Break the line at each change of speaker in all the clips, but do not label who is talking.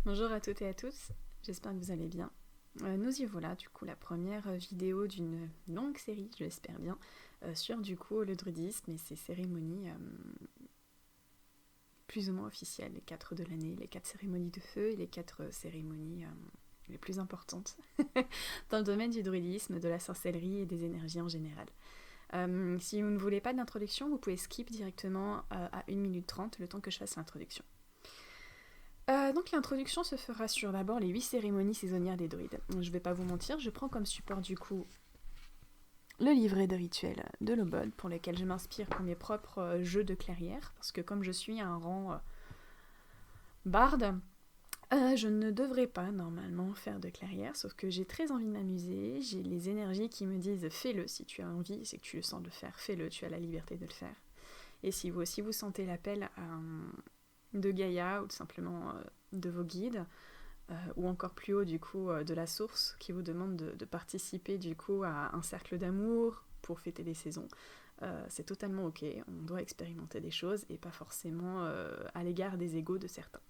Bonjour à toutes et à tous, j'espère que vous allez bien. Nous y voilà, du coup, la première vidéo d'une longue série, je l'espère bien, sur du coup le druidisme et ses cérémonies plus ou moins officielles, les 4 de l'année, les 4 cérémonies de feu et les 4 cérémonies les plus importantes dans le domaine du druidisme, de la sorcellerie et des énergies en général. Si vous ne voulez pas d'introduction, vous pouvez skip directement à 1 minute 30 le temps que je fasse l'introduction. Donc l'introduction se fera sur d'abord les 8 cérémonies saisonnières des druides. Je vais pas vous mentir, je prends comme support du coup le livret de rituels de Lobod pour lequel je m'inspire pour mes propres jeux de clairière, parce que comme je suis à un rang barde, je ne devrais pas normalement faire de clairière, sauf que j'ai très envie de m'amuser, j'ai les énergies qui me disent fais-le si tu as envie, c'est que tu le sens de le faire, fais-le, tu as la liberté de le faire. Et si vous aussi vous sentez l'appel de Gaïa ou tout simplement de vos guides, ou encore plus haut du coup de la source qui vous demande de participer du coup à un cercle d'amour pour fêter les saisons. C'est totalement ok, on doit expérimenter des choses et pas forcément à l'égard des égos de certains.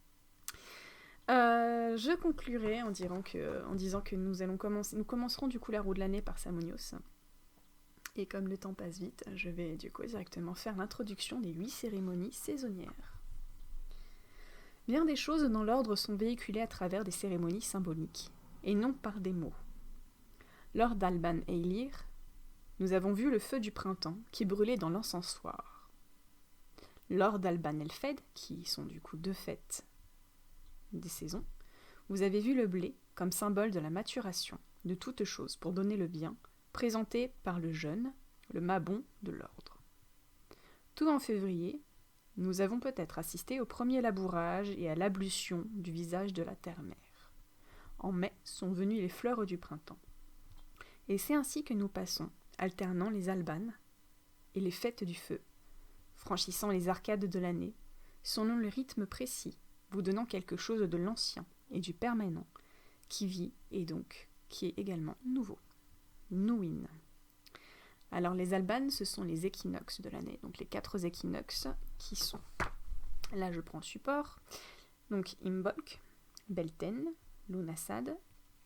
Je conclurai en disant que nous commencerons du coup la roue de l'année par Samonios. Et comme le temps passe vite, je vais du coup directement faire l'introduction des 8 cérémonies saisonnières. Bien des choses dans l'ordre sont véhiculées à travers des cérémonies symboliques, et non par des mots. Lors d'Alban Eilir, nous avons vu le feu du printemps qui brûlait dans l'encensoir. Lors d'Alban Elfed, qui sont du coup 2 fêtes des saisons, vous avez vu le blé comme symbole de la maturation de toute chose pour donner le bien, présenté par le jeûne, le mabon de l'ordre. Tout en février, nous avons peut-être assisté au premier labourage et à l'ablution du visage de la terre-mère. En mai sont venues les fleurs du printemps. Et c'est ainsi que nous passons, alternant les albanes et les fêtes du feu, franchissant les arcades de l'année, selon le rythme précis, vous donnant quelque chose de l'ancien et du permanent, qui vit et donc qui est également nouveau. Nouin. Alors les albanes, ce sont les équinoxes de l'année, donc les 4 équinoxes qui sont, là je prends le support, donc Imbolc, Belten, Lughnasadh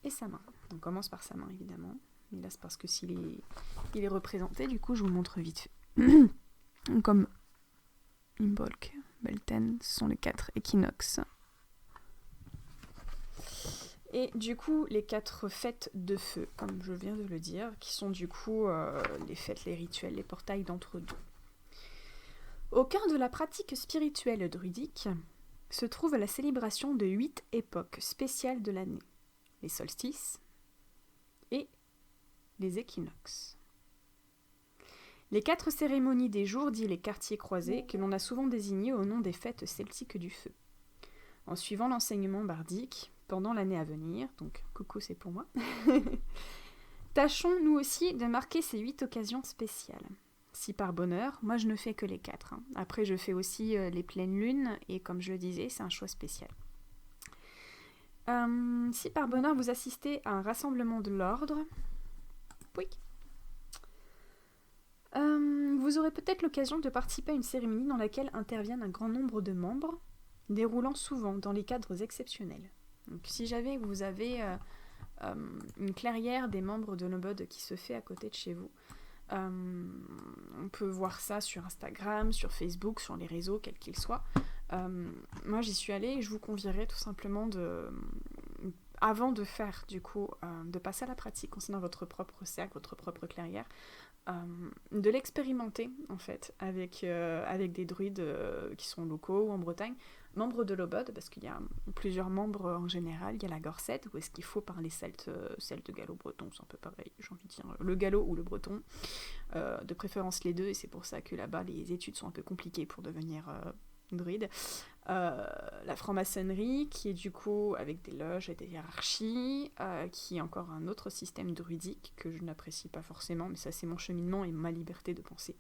et Samhain. On commence par Samhain évidemment, mais là c'est parce que il est représenté, du coup je vous le montre vite fait. Comme Imbolc, Belten, ce sont les 4 équinoxes. Et du coup, les 4 fêtes de feu, comme je viens de le dire, qui sont du coup les fêtes, les rituels, les portails d'entre-deux. Au cœur de la pratique spirituelle druidique se trouve la célébration de 8 époques spéciales de l'année, les solstices et les équinoxes. Les 4 cérémonies des jours, dits les quartiers croisés, que l'on a souvent désignés au nom des fêtes celtiques du feu. En suivant l'enseignement bardique, pendant l'année à venir, donc coucou c'est pour moi, tâchons nous aussi de marquer ces 8 occasions spéciales. Si par bonheur, moi je ne fais que les 4. Après je fais aussi les pleines lunes, et comme je le disais, c'est un choix spécial. Si par bonheur vous assistez à un rassemblement de l'ordre, oui, vous aurez peut-être l'occasion de participer à une cérémonie dans laquelle interviennent un grand nombre de membres, déroulant souvent dans les cadres exceptionnels. Donc si vous avez une clairière des membres de Lobod qui se fait à côté de chez vous, on peut voir ça sur Instagram, sur Facebook, sur les réseaux, quels qu'ils soient. Moi j'y suis allée et je vous convierai tout simplement avant de faire du coup, de passer à la pratique concernant votre propre cercle, votre propre clairière, de l'expérimenter en fait avec des druides qui sont locaux ou en Bretagne, membres de Lobod, parce qu'il y a plusieurs membres en général. Il y a la Gorsette, où est-ce qu'il faut parler celte gallo-breton, c'est un peu pareil, j'ai envie de dire le gallo ou le breton, de préférence les deux, et c'est pour ça que là-bas les études sont un peu compliquées pour devenir druide. La franc-maçonnerie, qui est du coup avec des loges et des hiérarchies, qui est encore un autre système druidique que je n'apprécie pas forcément, mais ça c'est mon cheminement et ma liberté de penser.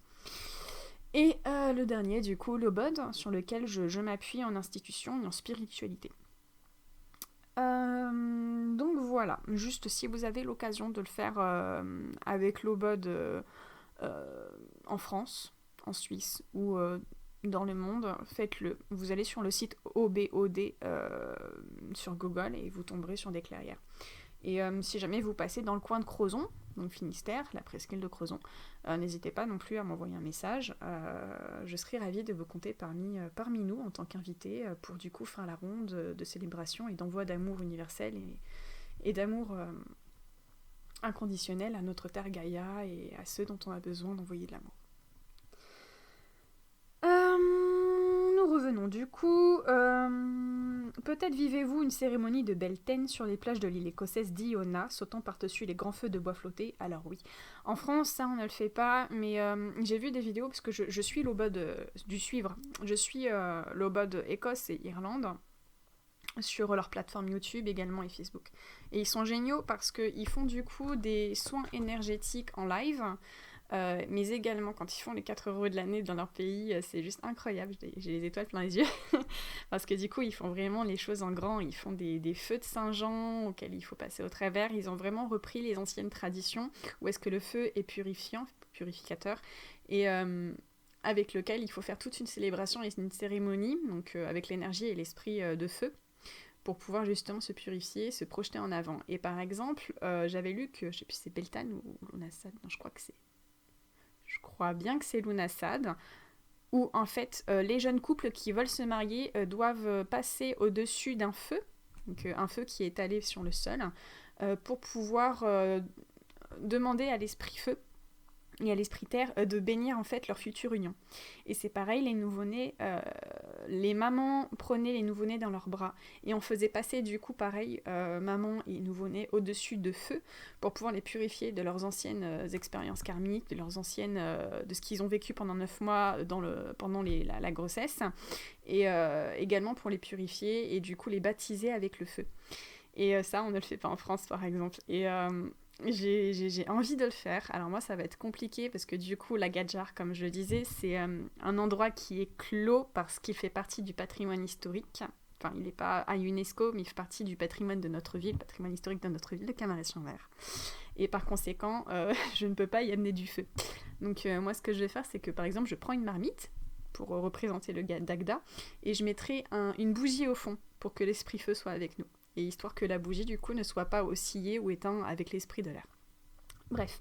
Et le dernier, du coup, Lobod, sur lequel je m'appuie en institution et en spiritualité. Donc voilà, juste si vous avez l'occasion de le faire avec Lobod en France, en Suisse ou dans le monde, faites-le. Vous allez sur le site OBOD sur Google et vous tomberez sur des clairières. Et si jamais vous passez dans le coin de Crozon, donc Finistère, la presqu'île de Crozon, n'hésitez pas non plus à m'envoyer un message. Je serai ravie de vous compter parmi nous en tant qu'invité pour du coup faire la ronde de célébration et d'envoi d'amour universel et d'amour inconditionnel à notre terre Gaïa et à ceux dont on a besoin d'envoyer de l'amour. Nous revenons du coup. Peut-être vivez-vous une cérémonie de Beltane sur les plages de l'île écossaise d'Iona, sautant par-dessus les grands feux de bois flottés. Alors oui, en France, ça on ne le fait pas, mais j'ai vu des vidéos parce que je suis l'Obod du suivre. Je suis l'Obod Écosse et Irlande sur leur plateforme YouTube également et Facebook. Et ils sont géniaux parce qu'ils font du coup des soins énergétiques en live. Mais également quand ils font les 4 heureux de l'année dans leur pays, c'est juste incroyable, j'ai les étoiles plein les yeux, parce que du coup ils font vraiment les choses en grand, ils font des feux de Saint-Jean auxquels il faut passer au travers, ils ont vraiment repris les anciennes traditions, où est-ce que le feu est purificateur, et avec lequel il faut faire toute une célébration et une cérémonie, donc avec l'énergie et l'esprit de feu, pour pouvoir justement se purifier, se projeter en avant. Et par exemple, j'avais lu que, je sais plus si c'est Beltane ou Lunasad, non je crois bien que c'est Lunasad, où en fait les jeunes couples qui veulent se marier doivent passer au-dessus d'un feu, donc un feu qui est étalé sur le sol, pour pouvoir demander à l'esprit feu et à l'esprit terre de bénir en fait leur future union. Et c'est pareil, les nouveau-nés, les mamans prenaient les nouveau-nés dans leurs bras et on faisait passer du coup pareil maman et nouveau-nés au-dessus de feu pour pouvoir les purifier de leurs anciennes expériences karmiques, de leurs anciennes de ce qu'ils ont vécu pendant 9 mois pendant la grossesse, et également pour les purifier et du coup les baptiser avec le feu. Et ça on ne le fait pas en France par exemple. Et j'ai envie de le faire. Alors moi ça va être compliqué parce que du coup la Gadjar, comme je le disais, c'est un endroit qui est clos parce qu'il fait partie du patrimoine historique. Enfin il n'est pas à UNESCO mais il fait partie du patrimoine de notre ville, patrimoine historique de notre ville de Camaret-sur-Mer. Et par conséquent je ne peux pas y amener du feu. Donc moi ce que je vais faire c'est que par exemple je prends une marmite pour représenter le Dagda et je mettrai une bougie au fond pour que l'esprit feu soit avec nous. Et histoire que la bougie, du coup, ne soit pas oscillée ou éteinte avec l'esprit de l'air. Bref.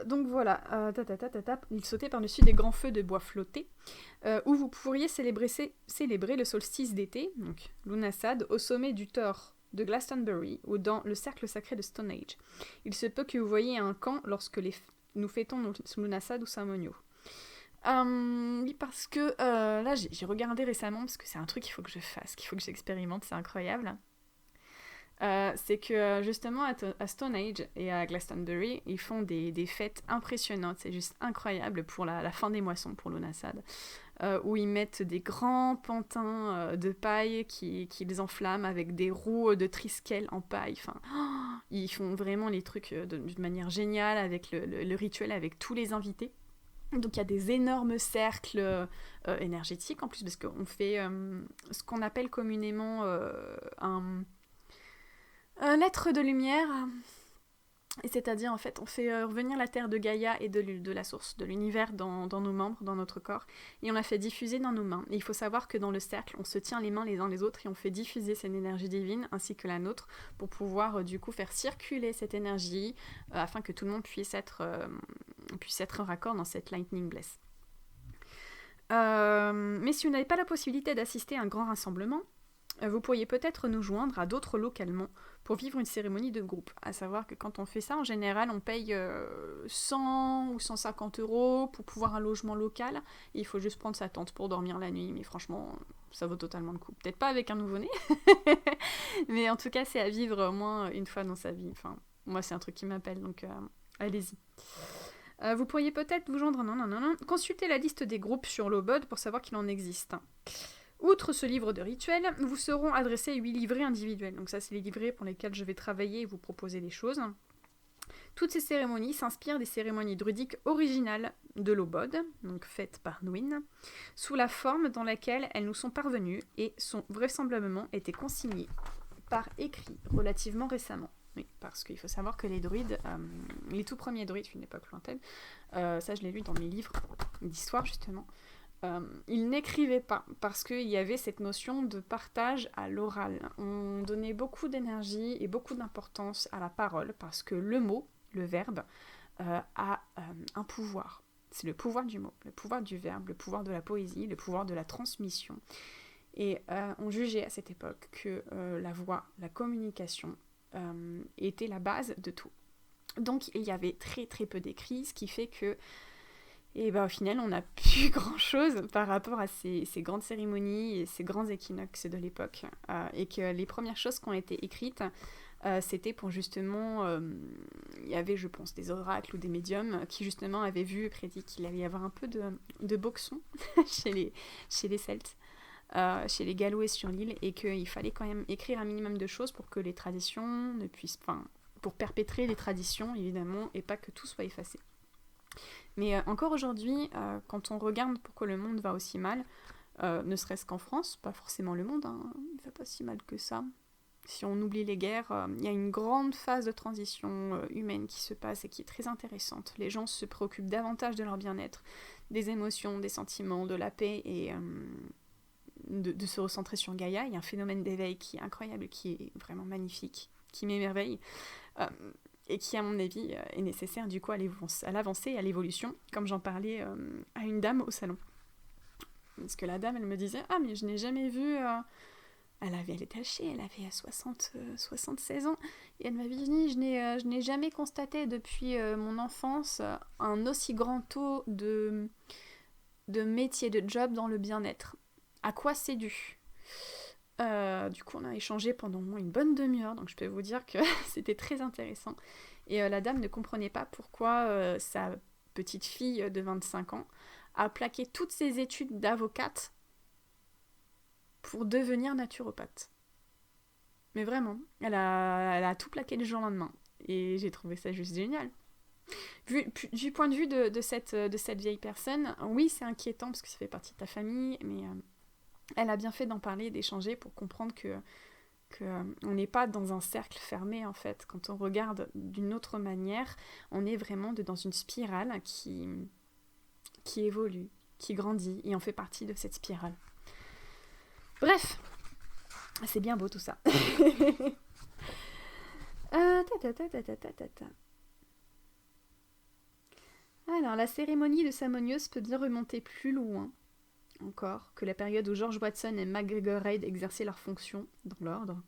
Donc voilà. Il sautait par-dessus des grands feux de bois flottés, où vous pourriez célébrer le solstice d'été, donc Lunasad, au sommet du Thor de Glastonbury, ou dans le cercle sacré de Stonehenge. Il se peut que vous voyiez un camp lorsque nous fêtons Lunasad ou Samonio. Oui, parce que là j'ai regardé récemment, parce que c'est un truc qu'il faut que je fasse, qu'il faut que j'expérimente, c'est incroyable. C'est que justement à Stonehenge et à Glastonbury, ils font des fêtes impressionnantes, c'est juste incroyable pour la fin des moissons, pour Lunasad, où ils mettent des grands pantins de paille qu'ils enflamment avec des roues de triskel en paille. Enfin, ils font vraiment les trucs d'une manière géniale avec le rituel, avec tous les invités. Donc il y a des énormes cercles énergétiques en plus, parce qu'on fait ce qu'on appelle communément un lettre de lumière, et c'est-à-dire en fait on fait revenir la terre de Gaïa et de la source de l'univers dans nos membres, dans notre corps, et on la fait diffuser dans nos mains. Et il faut savoir que dans le cercle on se tient les mains les uns les autres et on fait diffuser cette énergie divine ainsi que la nôtre pour pouvoir du coup faire circuler cette énergie afin que tout le monde puisse être en raccord dans cette Lightning Bless. Mais si vous n'avez pas la possibilité d'assister à un grand rassemblement, vous pourriez peut-être nous joindre à d'autres localement pour vivre une cérémonie de groupe. À savoir que quand on fait ça, en général, on paye 100 ou 150 € pour pouvoir un logement local. Et il faut juste prendre sa tente pour dormir la nuit. Mais franchement, ça vaut totalement le coup. Peut-être pas avec un nouveau-né, mais en tout cas, c'est à vivre au moins une fois dans sa vie. Enfin, moi, c'est un truc qui m'appelle, donc allez-y. Vous pourriez peut-être vous joindre... Non. Consultez la liste des groupes sur l'Obod pour savoir qu'il en existe. Outre ce livre de rituels, vous seront adressés 8 livrets individuels. Donc ça, c'est les livrets pour lesquels je vais travailler et vous proposer des choses. Toutes ces cérémonies s'inspirent des cérémonies druidiques originales de l'Obod, donc faites par Nwyn, sous la forme dans laquelle elles nous sont parvenues et sont vraisemblablement été consignées par écrit relativement récemment. Oui, parce qu'il faut savoir que les druides, les tout premiers druides d'une époque lointaine, ça je l'ai lu dans mes livres d'histoire justement, Ils n'écrivaient pas parce qu'il y avait cette notion de partage à l'oral. On donnait beaucoup d'énergie et beaucoup d'importance à la parole parce que le mot, le verbe, a un pouvoir. C'est le pouvoir du mot, le pouvoir du verbe, le pouvoir de la poésie, le pouvoir de la transmission. Et on jugeait à cette époque que la voix, la communication était la base de tout. Donc il y avait très très peu d'écrits, ce qui fait que au final on n'a plus grand chose par rapport à ces grandes cérémonies et ces grands équinoxes de l'époque. Et que les premières choses qui ont été écrites, c'était pour justement, il y avait je pense des oracles ou des médiums qui justement avaient vu et prédit qu'il allait y avoir un peu de boxon chez les Celtes. Chez les Gallois sur l'île, et qu'il fallait quand même écrire un minimum de choses pour que les traditions ne puissent... Enfin, pour perpétrer les traditions, évidemment, et pas que tout soit effacé. Mais encore aujourd'hui, quand on regarde pourquoi le monde va aussi mal, ne serait-ce qu'en France, pas forcément le monde, hein, il ne va pas si mal que ça. Si on oublie les guerres, il y a une grande phase de transition humaine qui se passe et qui est très intéressante. Les gens se préoccupent davantage de leur bien-être, des émotions, des sentiments, de la paix et... De se recentrer sur Gaïa. Il y a un phénomène d'éveil qui est incroyable, qui est vraiment magnifique, qui m'émerveille, et qui, à mon avis, est nécessaire du coup à l'avancée et à l'évolution, comme j'en parlais à une dame au salon. Parce que la dame, elle me disait « Ah, mais je n'ai jamais vu... Elle était âgée, elle avait 76 ans, et elle m'avait dit « Je n'ai jamais constaté depuis mon enfance un aussi grand taux de métier, de job dans le bien-être. » À quoi c'est dû ? Du coup, on a échangé pendant une bonne demi-heure, donc je peux vous dire que c'était très intéressant. Et la dame ne comprenait pas pourquoi sa petite fille de 25 ans a plaqué toutes ses études d'avocate pour devenir naturopathe. Mais vraiment, elle a tout plaqué du jour au lendemain. Et j'ai trouvé ça juste génial. Du point de vue de cette vieille personne, oui, c'est inquiétant parce que ça fait partie de ta famille, mais... elle a bien fait d'en parler, d'échanger pour comprendre que on n'est pas dans un cercle fermé en fait. Quand on regarde d'une autre manière, on est vraiment dans une spirale qui évolue, qui grandit, et on fait partie de cette spirale. Bref, c'est bien beau tout ça. Alors, la cérémonie de Samonios peut bien remonter plus loin encore que la période où George Watson et MacGregor Reid exerçaient leurs fonctions dans l'ordre,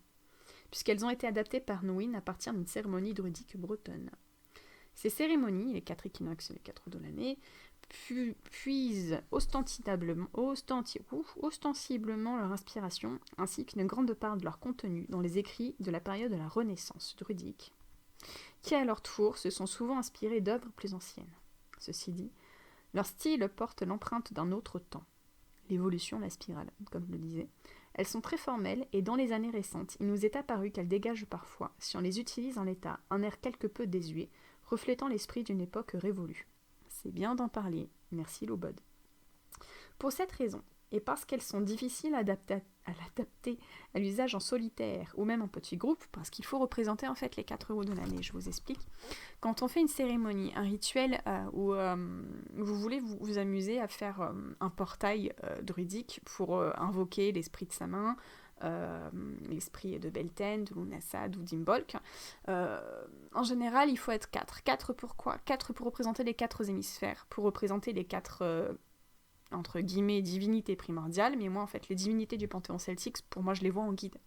puisqu'elles ont été adaptées par Nwyn à partir d'une cérémonie druidique bretonne. Ces cérémonies, les 4 équinoxes et les 4 de l'année, puisent ostensiblement leur inspiration, ainsi qu'une grande part de leur contenu dans les écrits de la période de la Renaissance druidique, qui à leur tour se sont souvent inspirés d'œuvres plus anciennes. Ceci dit, leur style porte l'empreinte d'un autre temps. L'évolution, la spirale, comme je le disais. Elles sont très formelles et dans les années récentes, il nous est apparu qu'elles dégagent parfois, si on les utilise en l'état, un air quelque peu désuet, reflétant l'esprit d'une époque révolue. C'est bien d'en parler, merci Lobod. Pour cette raison, et parce qu'elles sont difficiles à adapter à l'usage en solitaire ou même en petit groupe, parce qu'il faut représenter en fait les 4 roues de l'année, je vous explique. Quand on fait une cérémonie, un rituel où vous voulez vous amuser à faire un portail druidique pour invoquer l'esprit de sa main, l'esprit de Beltane, de Lughnasadh ou d'Imbolc, en général il faut être 4. 4 pourquoi ? 4 pour représenter les 4 hémisphères, pour représenter les 4... entre guillemets, divinités primordiales, mais moi, en fait, les divinités du panthéon celtique, pour moi, je les vois en guide.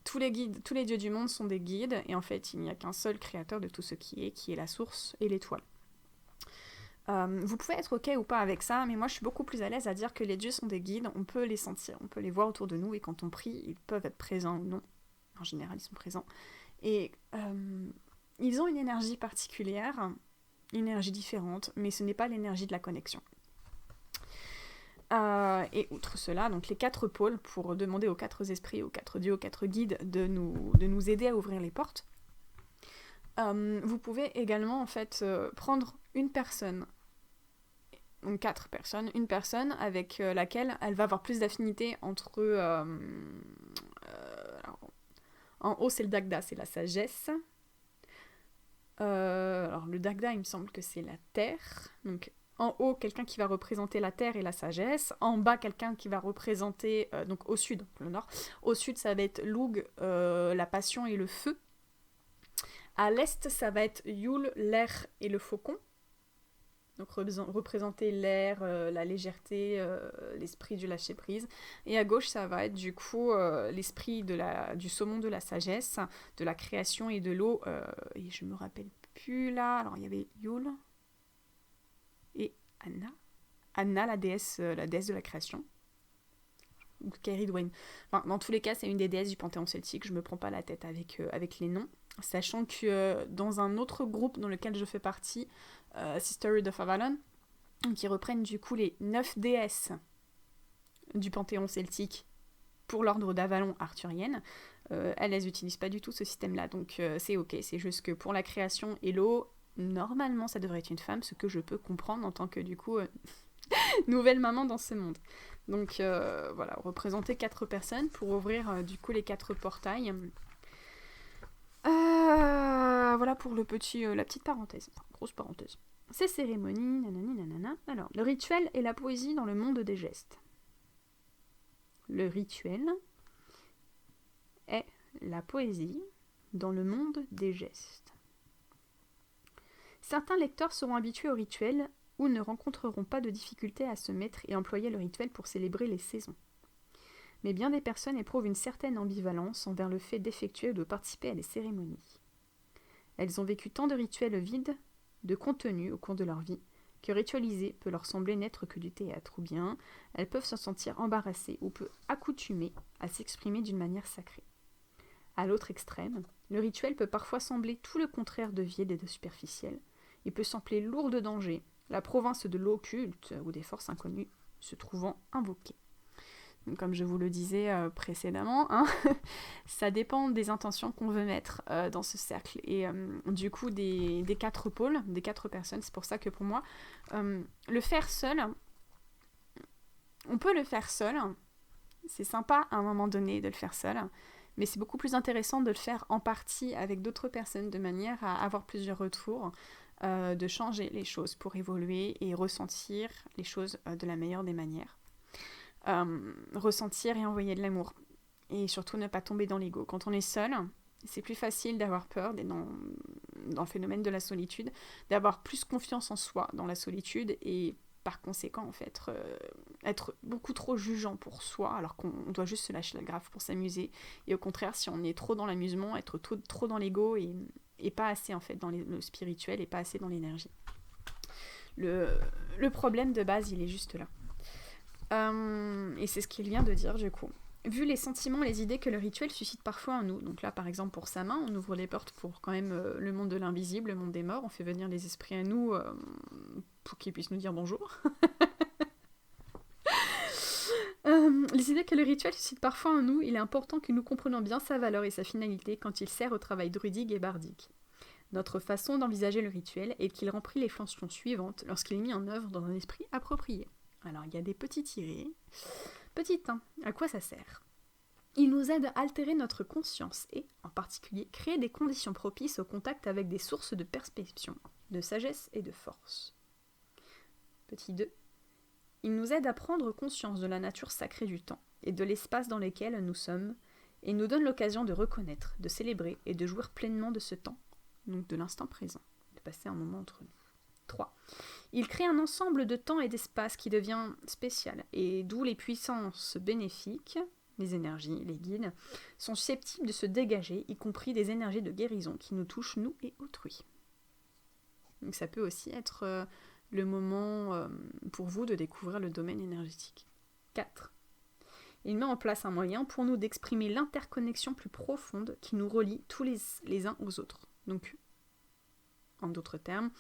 Tous les dieux du monde sont des guides, et en fait, il n'y a qu'un seul créateur de tout ce qui est la source et l'étoile. Vous pouvez être ok ou pas avec ça, mais moi, je suis beaucoup plus à l'aise à dire que les dieux sont des guides, on peut les sentir, on peut les voir autour de nous, et quand on prie, ils peuvent être présents ou non. En général, ils sont présents. Et ils ont une énergie particulière, une énergie différente, mais ce n'est pas l'énergie de la connexion. Et outre cela, donc les 4 pôles, pour demander aux 4 esprits, aux 4 dieux, aux 4 guides de nous aider à ouvrir les portes. Vous pouvez également en fait prendre une personne, donc 4 personnes, une personne avec laquelle elle va avoir plus d'affinité entre... alors, en haut c'est le Dagda, c'est la sagesse. Alors le Dagda, il me semble que c'est la terre, donc En haut, quelqu'un qui va représenter la terre et la sagesse. En bas, quelqu'un qui va représenter, donc au sud, le nord. Au sud, ça va être Lugh, la passion et le feu. À l'est, ça va être Yule, l'air et le faucon. Donc représenter l'air, la légèreté, l'esprit du lâcher-prise. Et à gauche, ça va être du coup l'esprit du saumon de la sagesse, de la création et de l'eau. Et je me rappelle plus là. Alors il y avait Yule et Anna. Anna, la déesse de la création. Ou Ceridwen. Enfin, dans tous les cas, c'est une des déesses du panthéon celtique. Je me prends pas la tête avec les noms. Sachant que dans un autre groupe dans lequel je fais partie, Sisterhood of Avalon, qui reprennent du coup les 9 déesses du panthéon celtique pour l'ordre d'Avalon arthurienne, elles n'utilisent pas du tout ce système-là, donc c'est ok, c'est juste que pour la création et l'eau, normalement ça devrait être une femme, ce que je peux comprendre en tant que du coup nouvelle maman dans ce monde. Donc voilà, représenter 4 personnes pour ouvrir du coup les 4 portails. Voilà pour la petite parenthèse, enfin grosse parenthèse. Ces cérémonies, nanani nanana. Alors, le rituel et la poésie dans le monde des gestes. Le rituel est la poésie dans le monde des gestes. Certains lecteurs seront habitués au rituel ou ne rencontreront pas de difficulté à se mettre et employer le rituel pour célébrer les saisons. Mais bien des personnes éprouvent une certaine ambivalence envers le fait d'effectuer ou de participer à des cérémonies. Elles ont vécu tant de rituels vides de contenu au cours de leur vie, que ritualiser peut leur sembler n'être que du théâtre, ou bien elles peuvent se sentir embarrassées ou peu accoutumées à s'exprimer d'une manière sacrée. À l'autre extrême, le rituel peut parfois sembler tout le contraire de vide et de superficiel, et peut sembler lourd de danger, la province de l'occulte ou des forces inconnues se trouvant invoquée. Donc, comme je vous le disais précédemment, ça dépend des intentions qu'on veut mettre dans ce cercle. Et du coup, des 4 pôles, des 4 personnes, c'est pour ça que pour moi, le faire seul, on peut le faire seul, c'est sympa à un moment donné de le faire seul, mais c'est beaucoup plus intéressant de le faire en partie avec d'autres personnes, de manière à avoir plusieurs retours, de changer les choses pour évoluer et ressentir les choses de la meilleure des manières. Ressentir et envoyer de l'amour. Et surtout ne pas tomber dans l'ego. Quand on est seul, c'est plus facile d'avoir peur dans le phénomène de la solitude, d'avoir plus confiance en soi dans la solitude et par conséquent en fait être beaucoup trop jugeant pour soi alors qu'on doit juste se lâcher la grave pour s'amuser. Et au contraire, si on est trop dans l'amusement, être trop dans l'ego et pas assez en fait dans le spirituel et pas assez dans l'énergie. Le problème de base, il est juste là. Et c'est ce qu'il vient de dire du coup. Vu les sentiments, les idées que le rituel suscite parfois en nous, donc là par exemple pour sa main, on ouvre les portes pour quand même le monde de l'invisible, le monde des morts, on fait venir les esprits à nous pour qu'ils puissent nous dire bonjour. Les idées que le rituel suscite parfois en nous, il est important que nous comprenions bien sa valeur et sa finalité quand il sert au travail druidique et bardique. Notre façon d'envisager le rituel est qu'il remplit les fonctions suivantes lorsqu'il est mis en œuvre dans un esprit approprié. Alors, il y a des petits tirés. Petit 1, à quoi ça sert ? Il nous aide à altérer notre conscience et, en particulier, créer des conditions propices au contact avec des sources de perception, de sagesse et de force. Petit 2, il nous aide à prendre conscience de la nature sacrée du temps et de l'espace dans lequel nous sommes et nous donne l'occasion de reconnaître, de célébrer et de jouir pleinement de ce temps, donc de l'instant présent, de passer un moment entre nous. 3. Il crée un ensemble de temps et d'espace qui devient spécial, et d'où les puissances bénéfiques, les énergies, les guides, sont susceptibles de se dégager, y compris des énergies de guérison qui nous touchent, nous et autrui. Donc ça peut aussi être le moment pour vous de découvrir le domaine énergétique. 4. Il met en place un moyen pour nous d'exprimer l'interconnexion plus profonde qui nous relie tous les uns aux autres. Donc, en d'autres termes,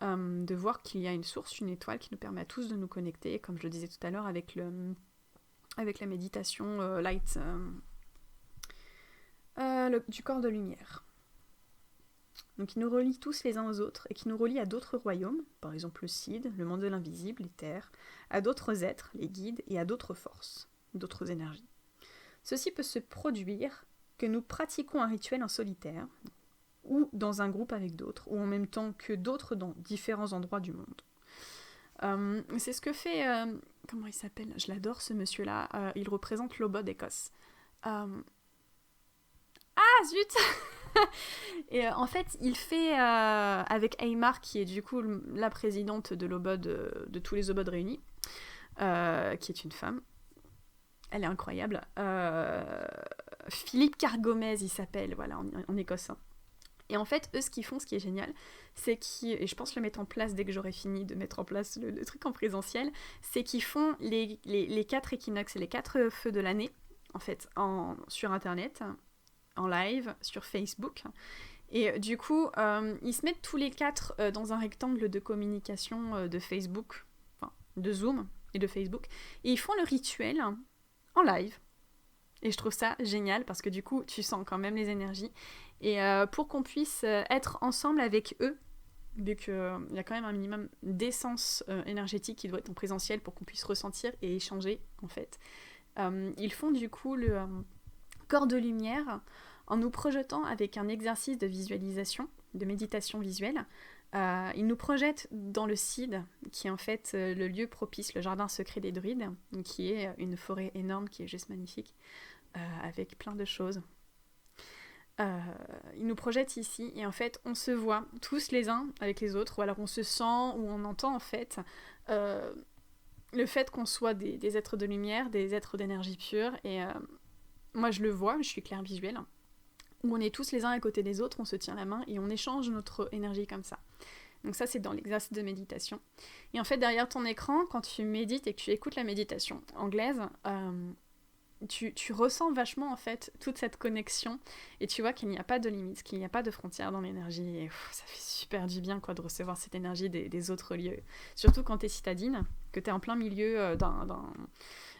de voir qu'il y a une source, une étoile qui nous permet à tous de nous connecter, comme je le disais tout à l'heure avec la méditation light du corps de lumière. Donc il nous relie tous les uns aux autres et qui nous relie à d'autres royaumes, par exemple le Cid, le monde de l'invisible, les terres, à d'autres êtres, les guides, et à d'autres forces, d'autres énergies. Ceci peut se produire que nous pratiquons un rituel en solitaire, ou dans un groupe avec d'autres, ou en même temps que d'autres dans différents endroits du monde. C'est ce que fait... comment il s'appelle ? Je l'adore ce monsieur-là. Il représente l'Obod d'Écosse. Ah zut. Et en fait, il fait avec Aymar, qui est du coup la présidente de l'Obod, de tous les Obods réunis, qui est une femme. Elle est incroyable. Philippe Cargomez, il s'appelle, voilà, en Écosse. Et en fait, eux, ce qu'ils font, ce qui est génial, c'est qu'ils, et je pense le mettre en place dès que j'aurai fini de mettre en place le truc en présentiel, c'est qu'ils font les 4 équinoxes et les 4 feux de l'année, en fait, sur Internet, en live, sur Facebook. Et du coup, ils se mettent tous les 4 dans un rectangle de communication de Facebook, enfin, de Zoom et de Facebook, et ils font le rituel en live. Et je trouve ça génial parce que du coup, tu sens quand même les énergies. Et pour qu'on puisse être ensemble avec eux, vu qu'il y a quand même un minimum d'essence énergétique qui doit être en présentiel pour qu'on puisse ressentir et échanger, en fait. Ils font du coup le corps de lumière en nous projetant avec un exercice de visualisation, de méditation visuelle. Ils nous projettent dans le Cid, qui est en fait le lieu propice, le jardin secret des druides, qui est une forêt énorme qui est juste magnifique, avec plein de choses. Ils nous projettent ici, et en fait, on se voit tous les uns avec les autres, ou alors on se sent, ou on entend en fait le fait qu'on soit des êtres de lumière, des êtres d'énergie pure, et moi je le vois, je suis clairvisuelle, où on est tous les uns à côté des autres, on se tient la main, et on échange notre énergie comme ça. Donc ça, c'est dans l'exercice de méditation. Et en fait, derrière ton écran, quand tu médites et que tu écoutes la méditation anglaise, tu ressens vachement, en fait, toute cette connexion, et tu vois qu'il n'y a pas de limite, qu'il n'y a pas de frontières dans l'énergie, et ça fait super du bien, quoi, de recevoir cette énergie des autres lieux. Surtout quand t'es citadine, que t'es en plein milieu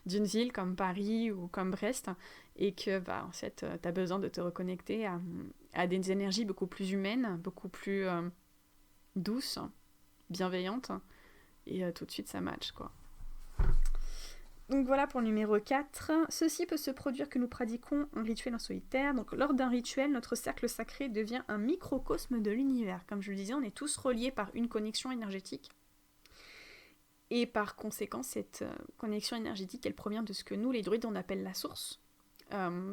d'une ville comme Paris ou comme Brest, et que, en fait, t'as besoin de te reconnecter à des énergies beaucoup plus humaines, beaucoup plus douces, bienveillantes, et tout de suite, ça match, quoi. Donc voilà pour le numéro 4. Ceci peut se produire que nous pratiquons un rituel en solitaire. Donc lors d'un rituel, notre cercle sacré devient un microcosme de l'univers. Comme je le disais, on est tous reliés par une connexion énergétique. Et par conséquent, cette connexion énergétique, elle provient de ce que nous, les druides, on appelle la source.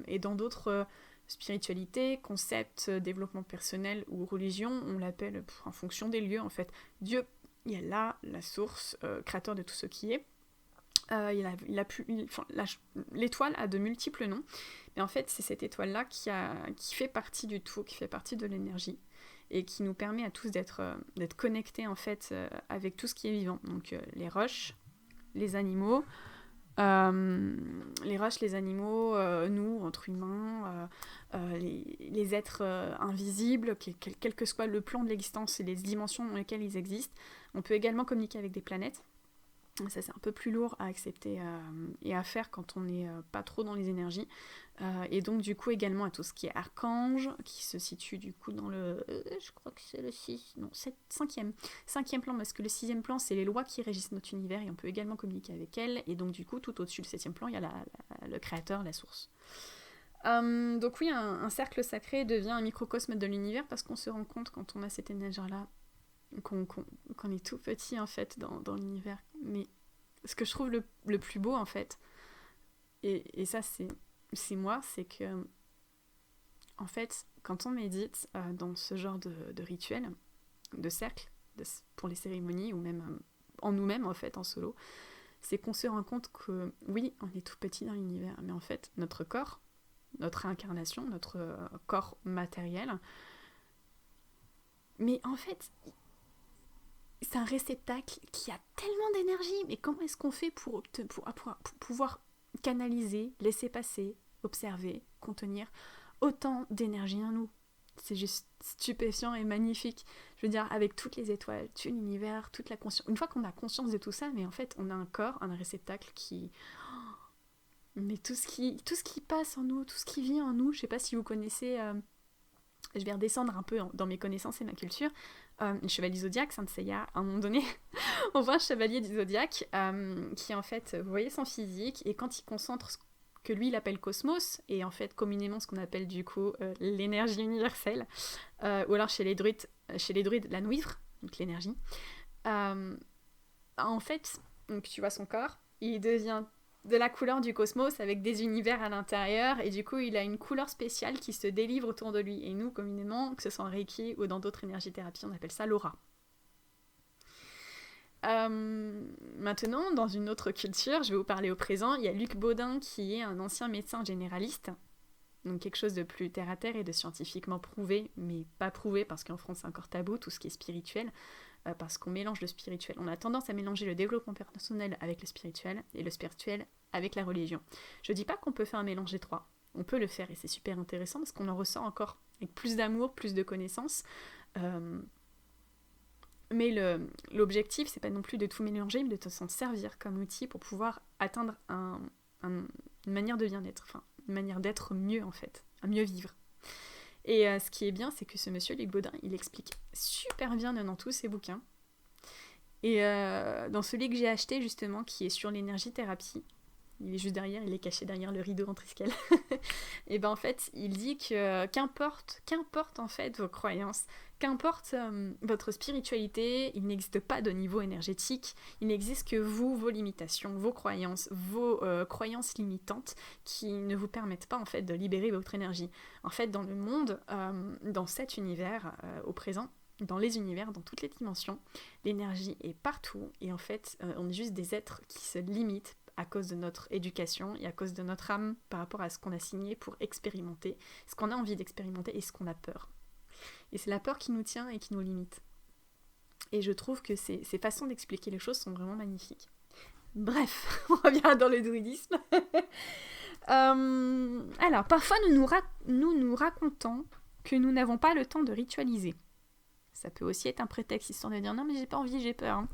Et dans d'autres spiritualités, concepts, développement personnel ou religion, on l'appelle en fonction des lieux, en fait. Dieu, il y a là la source, créateur de tout ce qui est. L'étoile a de multiples noms, mais en fait c'est cette étoile-là qui fait partie du tout, qui fait partie de l'énergie, et qui nous permet à tous d'être connectés en fait avec tout ce qui est vivant. Donc les roches, les animaux, nous, entre humains, les êtres invisibles, quel que soit le plan de l'existence et les dimensions dans lesquelles ils existent. On peut également communiquer avec des planètes. Ça, c'est un peu plus lourd à accepter et à faire quand on n'est pas trop dans les énergies. Et donc, du coup, également à tout ce qui est archange, qui se situe du coup dans le... je crois que c'est le 5e plan, parce que le 6e plan, c'est les lois qui régissent notre univers, et on peut également communiquer avec elles. Et donc, du coup, tout au-dessus du 7e plan, il y a le créateur, la source. Donc oui, un cercle sacré devient un microcosme de l'univers, parce qu'on se rend compte, quand on a cette énergie-là, qu'on est tout petit en fait dans l'univers. Mais ce que je trouve le plus beau en fait, et ça c'est moi, c'est que en fait quand on médite dans ce genre de rituel, de cercle, pour les cérémonies, ou même en nous-mêmes en fait en solo, c'est qu'on se rend compte que oui, on est tout petit dans l'univers, mais en fait notre corps, notre réincarnation, notre corps matériel, mais en fait c'est un réceptacle qui a tellement d'énergie, mais comment est-ce qu'on fait pour pouvoir canaliser, laisser passer, observer, contenir autant d'énergie en nous? C'est juste stupéfiant et magnifique. Je veux dire, avec toutes les étoiles, tout l'univers, toute la conscience. Une fois qu'on a conscience de tout ça, mais en fait, on a un corps, un réceptacle qui... Mais tout ce qui passe en nous, tout ce qui vit en nous, je sais pas si vous connaissez... Je vais redescendre un peu dans mes connaissances et ma culture. Le chevalier du zodiaque, Saint Seiya, à un moment donné, on voit un chevalier du zodiaque qui, en fait, vous voyez son physique, et quand il concentre ce que lui, il appelle cosmos, et en fait, communément, ce qu'on appelle, du coup, l'énergie universelle, ou alors chez les druides, la nuivre, donc l'énergie, en fait, donc tu vois son corps, il devient de la couleur du cosmos avec des univers à l'intérieur, et du coup il a une couleur spéciale qui se délivre autour de lui. Et nous, communément, que ce soit en Reiki ou dans d'autres énergíthérapies, on appelle ça l'aura. Maintenant, dans une autre culture, je vais vous parler au présent, il y a Luc Baudin qui est un ancien médecin généraliste, donc quelque chose de plus terre à terre et de scientifiquement prouvé, mais pas prouvé parce qu'en France c'est encore tabou, tout ce qui est spirituel, parce qu'on mélange le spirituel. On a tendance à mélanger le développement personnel avec le spirituel et le spirituel avec la religion. Je dis pas qu'on peut faire un mélange des trois, on peut le faire et c'est super intéressant parce qu'on en ressort encore avec plus d'amour, plus de connaissances. Mais l'objectif, c'est pas non plus de tout mélanger, mais de s'en servir comme outil pour pouvoir atteindre une manière de bien-être, enfin, une manière d'être mieux en fait, à mieux vivre. Et ce qui est bien, c'est que ce monsieur Luc Baudin, il explique super bien dans tous ses bouquins. Et dans celui que j'ai acheté justement, qui est sur l'énergie-thérapie, il est juste derrière, il est caché derrière le rideau en triskel. Et ben en fait, il dit que qu'importe en fait vos croyances, qu'importe votre spiritualité, il n'existe pas de niveau énergétique, il n'existe que vous, vos limitations, vos croyances limitantes qui ne vous permettent pas en fait de libérer votre énergie. En fait, dans le monde, dans cet univers au présent, dans les univers, dans toutes les dimensions, l'énergie est partout et en fait, on est juste des êtres qui se limitent à cause de notre éducation et à cause de notre âme par rapport à ce qu'on a signé pour expérimenter, ce qu'on a envie d'expérimenter et ce qu'on a peur. Et c'est la peur qui nous tient et qui nous limite. Et je trouve que ces façons d'expliquer les choses sont vraiment magnifiques. Bref, on revient dans le druidisme. Alors, parfois nous nous racontons que nous n'avons pas le temps de ritualiser. Ça peut aussi être un prétexte, histoire de dire « Non mais j'ai pas envie, j'ai peur. »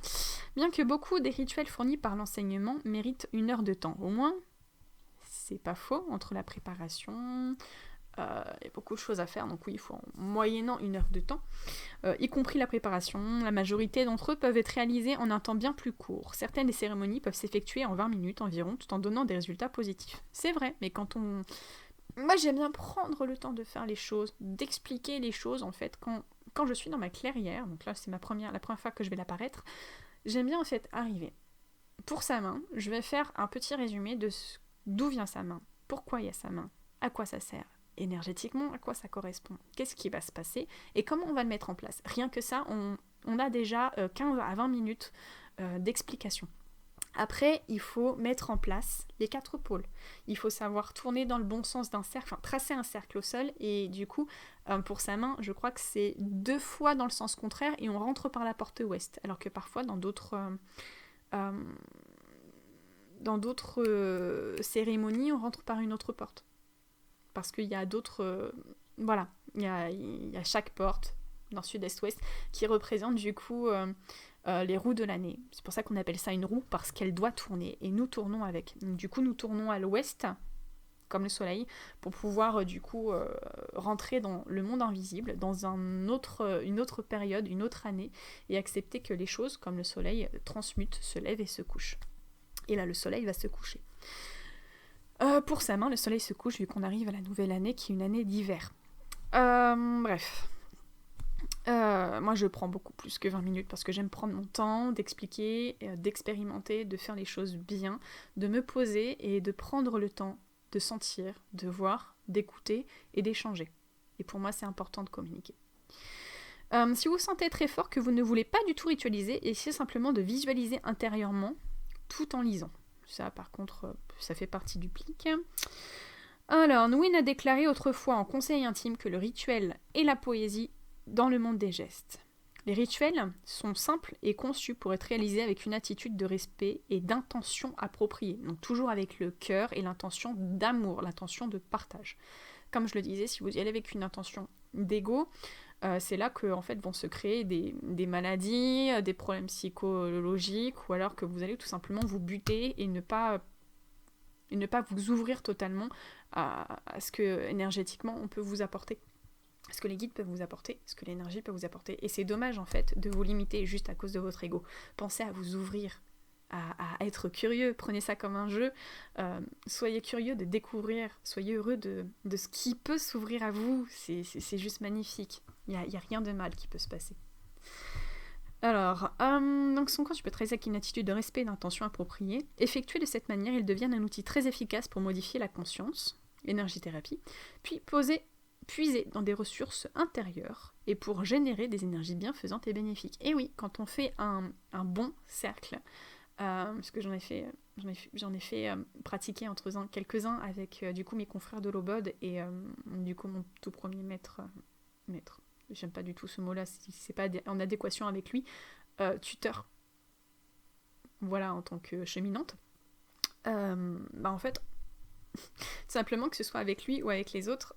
Bien que beaucoup des rituels fournis par l'enseignement méritent 1 heure de temps. Au moins, c'est pas faux, entre la préparation, il y a beaucoup de choses à faire, donc oui, il faut moyennant 1 heure de temps. Y compris la préparation, la majorité d'entre eux peuvent être réalisés en un temps bien plus court. Certaines des cérémonies peuvent s'effectuer en 20 minutes environ, tout en donnant des résultats positifs. C'est vrai, mais quand on... Moi j'aime bien prendre le temps de faire les choses, d'expliquer les choses en fait, quand je suis dans ma clairière, donc là c'est la première fois que je vais l'apparaître, j'aime bien en fait arriver. Pour sa main, je vais faire un petit résumé de d'où vient sa main, pourquoi il y a sa main, à quoi ça sert, énergétiquement, à quoi ça correspond, qu'est-ce qui va se passer et comment on va le mettre en place. Rien que ça, on a déjà 15 à 20 minutes d'explication. Après, il faut mettre en place les 4 pôles. Il faut savoir tourner dans le bon sens d'un cercle, enfin tracer un cercle au sol, et du coup, pour sa main, je crois que c'est 2 fois dans le sens contraire et on rentre par la porte ouest. Alors que parfois, dans d'autres cérémonies, on rentre par une autre porte. Parce qu'il y a d'autres... voilà, il y a chaque porte, nord, sud, est, ouest, qui représente du coup... les roues de l'année. C'est pour ça qu'on appelle ça une roue, parce qu'elle doit tourner, et nous tournons avec. Donc, du coup, nous tournons à l'ouest, comme le soleil, pour pouvoir du coup rentrer dans le monde invisible, dans une autre période, une autre année, et accepter que les choses, comme le soleil, transmutent, se lèvent et se couchent. Et là, le soleil va se coucher. Pour sa main, le soleil se couche, vu qu'on arrive à la nouvelle année, qui est une année d'hiver. Bref... moi je prends beaucoup plus que 20 minutes parce que j'aime prendre mon temps d'expliquer, d'expérimenter, de faire les choses bien, de me poser et de prendre le temps de sentir, de voir, d'écouter et d'échanger. Et pour moi c'est important de communiquer. Si vous sentez très fort que vous ne voulez pas du tout ritualiser, essayez simplement de visualiser intérieurement tout en lisant. Ça par contre, ça fait partie du plic. Alors, Nguyen a déclaré autrefois en conseil intime que le rituel est la poésie dans le monde des gestes. Les rituels sont simples et conçus pour être réalisés avec une attitude de respect et d'intention appropriée. Donc toujours avec le cœur et l'intention d'amour, l'intention de partage. Comme je le disais, si vous y allez avec une intention d'ego, c'est là que en fait, vont se créer des maladies, des problèmes psychologiques, ou alors que vous allez tout simplement vous buter et ne pas vous ouvrir totalement à ce que énergétiquement on peut vous apporter. Ce que les guides peuvent vous apporter, ce que l'énergie peut vous apporter. Et c'est dommage en fait de vous limiter juste à cause de votre ego. Pensez à vous ouvrir, à être curieux, prenez ça comme un jeu. Soyez curieux de découvrir, soyez heureux de ce qui peut s'ouvrir à vous. C'est juste magnifique. Il n'y a rien de mal qui peut se passer. Alors, donc son corps, tu peux traiter avec une attitude de respect et d'intention appropriée. Effectué de cette manière, ils deviennent un outil très efficace pour modifier la conscience, énergie-thérapie, puis puiser dans des ressources intérieures et pour générer des énergies bienfaisantes et bénéfiques. Et oui, quand on fait un bon cercle, parce que j'en ai fait pratiquer entre quelques-uns avec du coup mes confrères de l'Obod et du coup mon tout premier maître, j'aime pas du tout ce mot-là, si c'est pas en adéquation avec lui, tuteur, voilà, en tant que cheminante, en fait, tout simplement que ce soit avec lui ou avec les autres,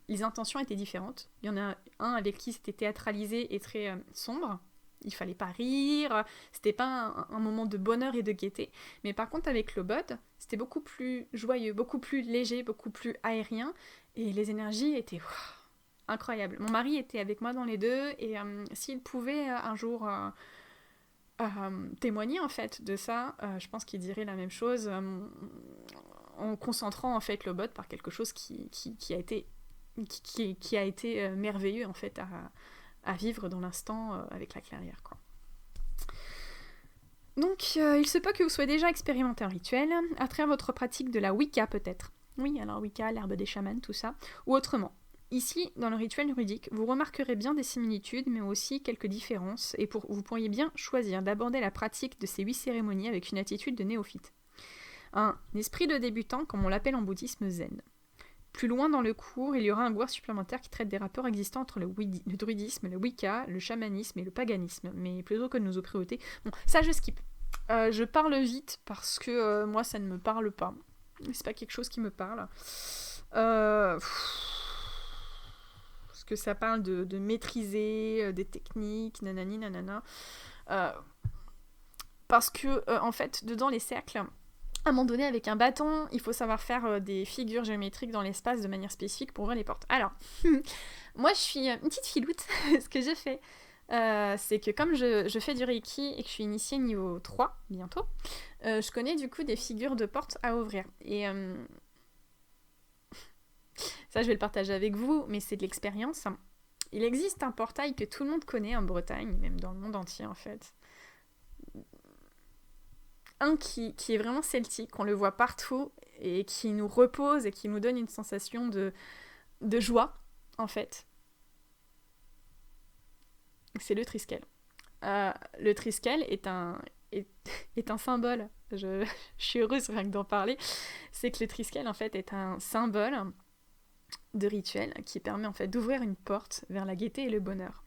les intentions étaient différentes. Il y en a un avec qui c'était théâtralisé et très sombre, il fallait pas rire, c'était pas un moment de bonheur et de gaieté, mais par contre avec l'Obod, c'était beaucoup plus joyeux, beaucoup plus léger, beaucoup plus aérien, et les énergies étaient incroyables. Mon mari était avec moi dans les deux, et s'il pouvait un jour témoigner en fait de ça, je pense qu'il dirait la même chose, en concentrant en fait l'Obod par quelque chose qui a été merveilleux en fait à vivre dans l'instant avec la clairière, quoi. Donc il se peut que vous soyez déjà expérimenté un rituel à travers votre pratique de la Wicca peut-être. Oui, alors Wicca, l'herbe des chamans, tout ça, ou autrement. Ici, dans le rituel druidique, vous remarquerez bien des similitudes, mais aussi quelques différences, et vous pourriez bien choisir d'aborder la pratique de ces 8 cérémonies avec une attitude de néophyte. Un esprit de débutant, comme on l'appelle en bouddhisme zen. Plus loin dans le cours, il y aura un cours supplémentaire qui traite des rapports existants entre le druidisme, le Wicca, le chamanisme et le paganisme, mais plutôt que de nos autres. Bon, ça je skip. Je parle vite parce que moi ça ne me parle pas. C'est pas quelque chose qui me parle. Parce que ça parle de maîtriser des techniques, nanani nanana. Parce que en fait, dedans les cercles, à un moment donné, avec un bâton, il faut savoir faire des figures géométriques dans l'espace de manière spécifique pour ouvrir les portes. Alors, moi je suis une petite filoute. Ce que je fais, c'est que comme je fais du Reiki et que je suis initiée niveau 3 bientôt, je connais du coup des figures de portes à ouvrir. Et ça, je vais le partager avec vous, mais c'est de l'expérience. Il existe un portail que tout le monde connaît en Bretagne, même dans le monde entier en fait. Un qui est vraiment celtique, on le voit partout et qui nous repose et qui nous donne une sensation de joie, en fait. C'est le Triskel. Le Triskel est un symbole. Je suis heureuse rien que d'en parler. C'est que le Triskel, en fait, est un symbole de rituel qui permet, en fait, d'ouvrir une porte vers la gaieté et le bonheur.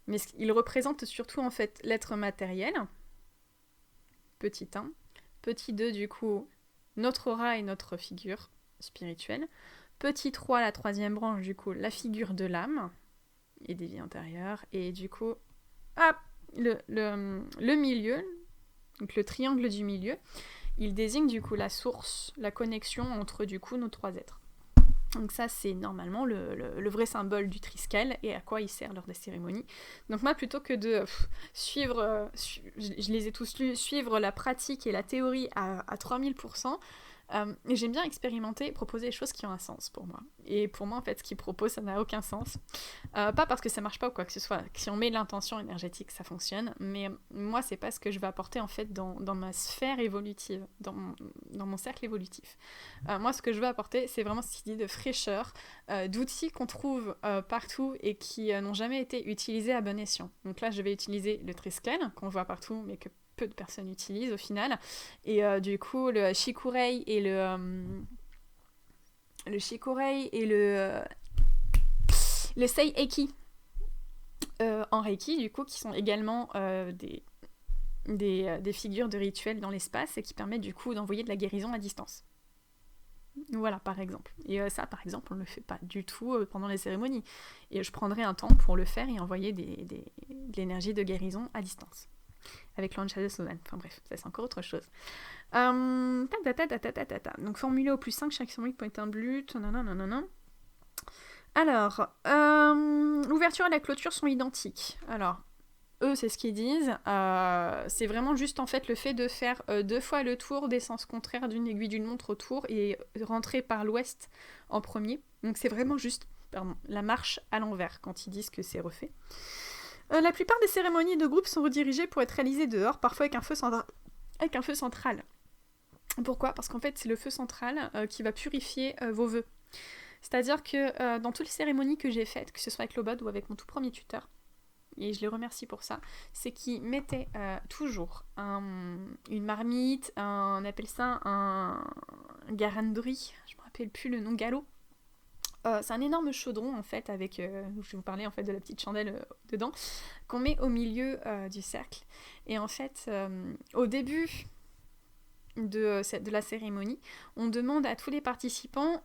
Mais il représente surtout, en fait, l'être matériel, petit 1. Petit 2, du coup, notre aura et notre figure spirituelle. Petit 3, la troisième branche, du coup, la figure de l'âme et des vies antérieures. Et du coup, hop, le milieu, donc le triangle du milieu, il désigne du coup la source, la connexion entre du coup nos 3 êtres. Donc ça, c'est normalement le vrai symbole du Triskel et à quoi il sert lors des cérémonies. Donc moi, plutôt que de suivre, je les ai tous lus, suivre la pratique et la théorie à 3000%, j'aime bien expérimenter et proposer des choses qui ont un sens pour moi. Et pour moi, en fait, ce qu'ils proposent, ça n'a aucun sens. Pas parce que ça marche pas ou quoi que ce soit. Si on met l'intention énergétique, ça fonctionne. Mais moi, c'est pas ce que je vais apporter, en fait, dans ma sphère évolutive, dans mon cercle évolutif. Moi, ce que je veux apporter, c'est vraiment cette idée de fraîcheur, d'outils qu'on trouve partout et qui n'ont jamais été utilisés à bon escient. Donc là, je vais utiliser le Triskel, qu'on voit partout, mais que peu de personnes utilisent au final, et du coup le Shikurei et le Seiyeki en Reiki, du coup, qui sont également des figures de rituel dans l'espace et qui permettent du coup d'envoyer de la guérison à distance. Voilà, par exemple. Et ça, par exemple, on ne le fait pas du tout pendant les cérémonies. Et je prendrai un temps pour le faire et envoyer de l'énergie de guérison à distance. Avec l'Ancha de Slovan. Enfin bref, ça c'est encore autre chose. Donc formulé au +5, chaque cérémonie peut être un but. Alors, l'ouverture et la clôture sont identiques. Alors, eux, c'est ce qu'ils disent. C'est vraiment juste en fait le fait de faire 2 fois le tour des sens contraires d'une aiguille d'une montre autour et rentrer par l'ouest en premier. Donc c'est vraiment juste la marche à l'envers quand ils disent que c'est refait. La plupart des cérémonies de groupe sont redirigées pour être réalisées dehors, parfois avec un feu central. Pourquoi ? Parce qu'en fait, c'est le feu central qui va purifier vos vœux. C'est-à-dire que dans toutes les cérémonies que j'ai faites, que ce soit avec Lobod ou avec mon tout premier tuteur, et je les remercie pour ça, c'est qu'ils mettaient toujours une marmite, on appelle ça un garandri, je me rappelle plus le nom, galop. C'est un énorme chaudron en fait avec, je vais vous parler en fait de la petite chandelle dedans, qu'on met au milieu du cercle. Et en fait, au début de la cérémonie, on demande à tous les participants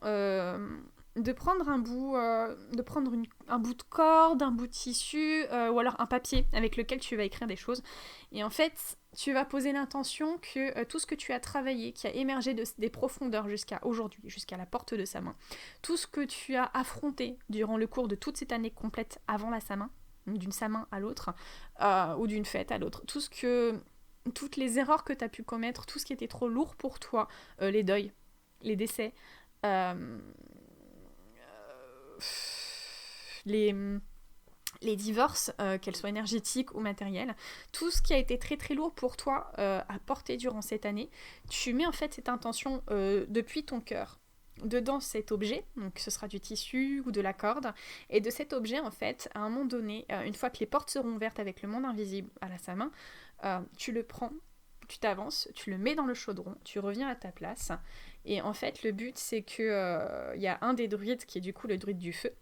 de prendre un bout de corde, un bout de tissu, ou alors un papier avec lequel tu vas écrire des choses. Et en fait, tu vas poser l'intention que tout ce que tu as travaillé, qui a émergé des profondeurs jusqu'à aujourd'hui, jusqu'à la porte de sa main, tout ce que tu as affronté durant le cours de toute cette année complète avant la Samin, d'une Samin à l'autre, ou d'une fête à l'autre, toutes les erreurs que tu as pu commettre, tout ce qui était trop lourd pour toi, les deuils, les décès, les divorces, qu'elles soient énergétiques ou matérielles, tout ce qui a été très très lourd pour toi à porter durant cette année, tu mets en fait cette intention depuis ton cœur dedans cet objet, donc ce sera du tissu ou de la corde, et de cet objet en fait, à un moment donné, une fois que les portes seront ouvertes avec le monde invisible à la Samin, tu le prends, tu t'avances, tu le mets dans le chaudron, tu reviens à ta place, et en fait le but c'est que y a un des druides qui est du coup le druide du feu,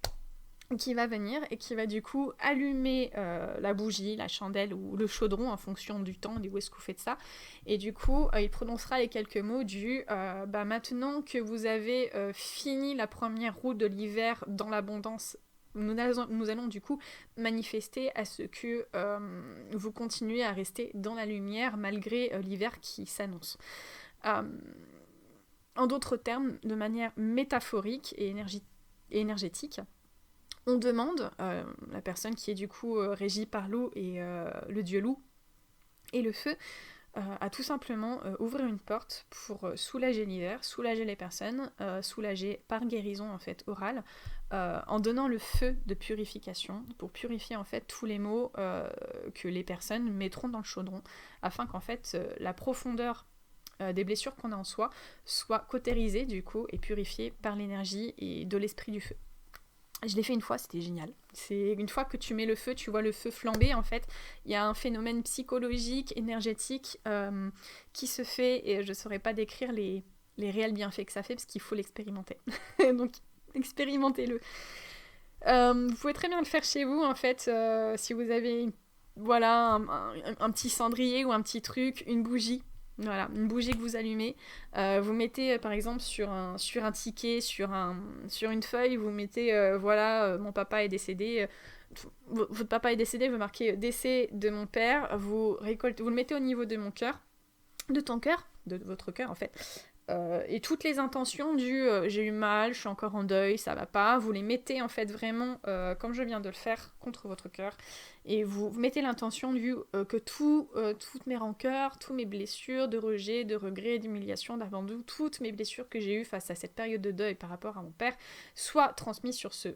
qui va venir et qui va du coup allumer la bougie, la chandelle ou le chaudron en fonction du temps, où est-ce que vous faites ça. Et du coup, il prononcera les quelques mots du maintenant que vous avez fini la première roue de l'hiver dans l'abondance, nous allons du coup manifester à ce que vous continuez à rester dans la lumière malgré l'hiver qui s'annonce. En d'autres termes, de manière métaphorique et énergétique, on demande, la personne qui est du coup régie par l'eau et le dieu loup et le feu, à tout simplement ouvrir une porte pour soulager l'hiver, soulager les personnes, soulager par guérison en fait orale, en donnant le feu de purification pour purifier en fait tous les maux que les personnes mettront dans le chaudron, afin qu'en fait la profondeur des blessures qu'on a en soi soit cautérisée du coup et purifiée par l'énergie et de l'esprit du feu. Je l'ai fait une fois, c'était génial. C'est une fois que tu mets le feu, tu vois le feu flamber, en fait, il y a un phénomène psychologique, énergétique qui se fait, et je ne saurais pas décrire les réels bienfaits que ça fait, parce qu'il faut l'expérimenter. Donc, expérimentez-le. Vous pouvez très bien le faire chez vous, en fait, si vous avez un petit cendrier ou un petit truc, une bougie. Voilà, une bougie que vous allumez, vous mettez par exemple sur un ticket, sur une feuille, vous mettez mon papa est décédé, votre papa est décédé, vous marquez décès de mon père, vous le mettez au niveau de mon cœur, de ton cœur, de votre cœur en fait, et toutes les intentions du j'ai eu mal, je suis encore en deuil, ça va pas, vous les mettez en fait vraiment comme je viens de le faire contre votre cœur, et vous mettez l'intention du que toutes mes rancœurs, toutes mes blessures de rejet, de regret, d'humiliation, d'abandon, toutes mes blessures que j'ai eues face à cette période de deuil par rapport à mon père soient transmises sur ce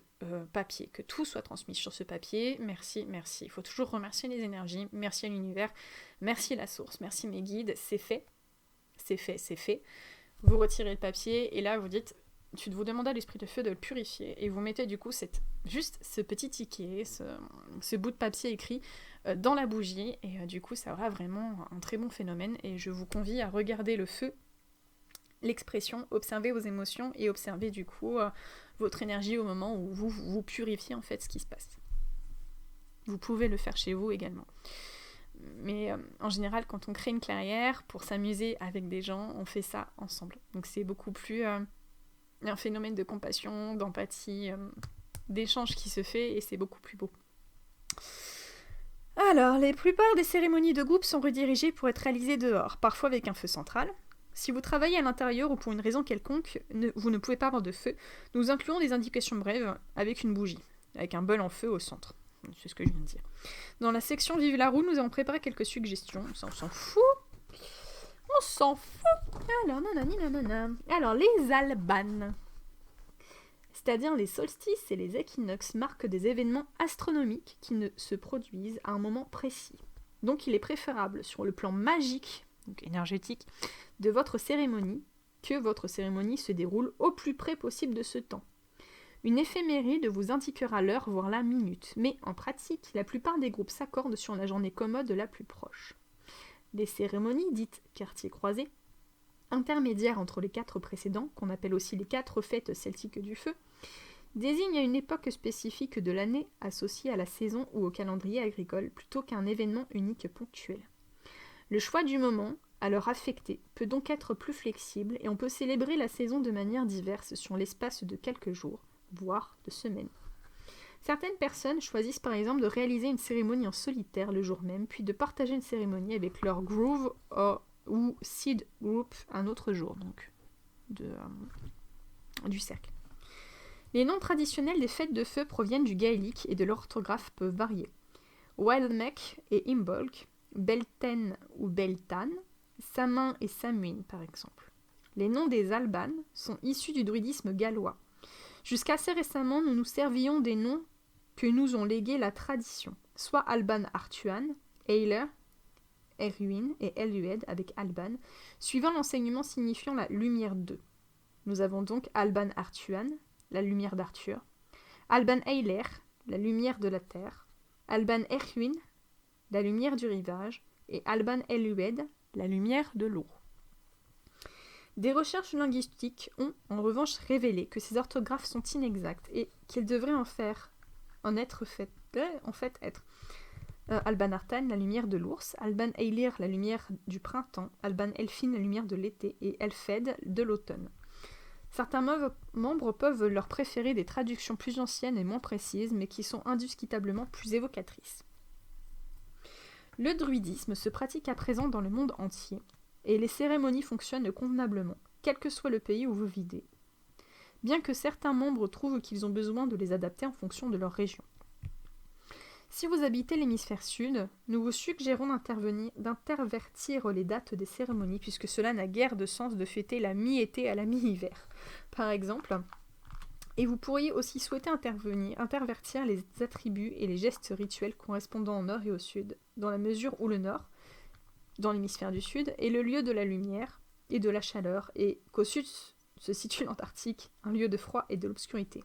papier, que tout soit transmis sur ce papier. Merci, il faut toujours remercier les énergies, merci à l'univers, merci à la source, merci mes guides, c'est fait. Vous retirez le papier et là vous dites, vous demandez à l'esprit de feu de le purifier et vous mettez du coup juste ce petit ticket, ce bout de papier écrit dans la bougie et du coup ça aura vraiment un très bon phénomène et je vous convie à regarder le feu, l'expression, observer vos émotions et observer du coup votre énergie au moment où vous purifiez en fait ce qui se passe. Vous pouvez le faire chez vous également. Mais en général, quand on crée une clairière pour s'amuser avec des gens, on fait ça ensemble. Donc c'est beaucoup plus un phénomène de compassion, d'empathie, d'échange qui se fait et c'est beaucoup plus beau. Alors, la plupart des cérémonies de groupe sont redirigées pour être réalisées dehors, parfois avec un feu central. Si vous travaillez à l'intérieur ou pour une raison quelconque, vous ne pouvez pas avoir de feu, nous incluons des indications brèves avec une bougie, avec un bol en feu au centre. C'est ce que je viens de dire. Dans la section Vive la roue, nous avons préparé quelques suggestions. Ça, on s'en fout. On s'en fout. Alors, nanani, nanana. Alors, les albanes. c'est-à-dire les solstices et les équinoxes marquent des événements astronomiques qui ne se produisent à un moment précis. Donc il est préférable sur le plan magique, donc énergétique, de votre cérémonie, que votre cérémonie se déroule au plus près possible de ce temps. Une éphéméride vous indiquera l'heure, voire la minute, mais en pratique, la plupart des groupes s'accordent sur la journée commode la plus proche. Les cérémonies, dites quartiers croisés, intermédiaires entre les 4 précédents, qu'on appelle aussi les 4 fêtes celtiques du feu, désignent à une époque spécifique de l'année associée à la saison ou au calendrier agricole, plutôt qu'un événement unique ponctuel. Le choix du moment, à l'heure affectée, peut donc être plus flexible et on peut célébrer la saison de manière diverse sur l'espace de quelques jours, voire de semaines. Certaines personnes choisissent par exemple de réaliser une cérémonie en solitaire le jour même, puis de partager une cérémonie avec leur groove ou seed group un autre jour, donc du cercle. Les noms traditionnels des fêtes de feu proviennent du gaélique et de l'orthographe peuvent varier. Wildmech et Imbolc, Belten ou Beltan, Samin et Samhain par exemple. Les noms des Albanes sont issus du druidisme gallois. Jusqu'à assez récemment, nous nous servions des noms que nous ont légués la tradition, soit Alban Artuan, Eiler, Erwin et Elued avec Alban, suivant l'enseignement signifiant la lumière d'eux. Nous avons donc Alban Artuan, la lumière d'Arthur, Alban Eiler, la lumière de la terre, Alban Erwin, la lumière du rivage, et Alban Elued, la lumière de l'eau. Des recherches linguistiques ont en revanche révélé que ces orthographes sont inexactes et qu'il devrait être Alban Artan, la lumière de l'ours, Alban Eilir, la lumière du printemps, Alban Elfin, la lumière de l'été, et Elfed, de l'automne. Certains membres peuvent leur préférer des traductions plus anciennes et moins précises, mais qui sont indiscutablement plus évocatrices. Le druidisme se pratique à présent dans le monde entier, et les cérémonies fonctionnent convenablement, quel que soit le pays où vous vivez, bien que certains membres trouvent qu'ils ont besoin de les adapter en fonction de leur région. Si vous habitez l'hémisphère sud, nous vous suggérons d'intervertir les dates des cérémonies, puisque cela n'a guère de sens de fêter la mi-été à la mi-hiver, par exemple. Et vous pourriez aussi souhaiter intervertir les attributs et les gestes rituels correspondant au nord et au sud, dans la mesure où le nord, dans l'hémisphère du sud, est le lieu de la lumière et de la chaleur, et qu'au sud se situe l'Antarctique, un lieu de froid et de l'obscurité.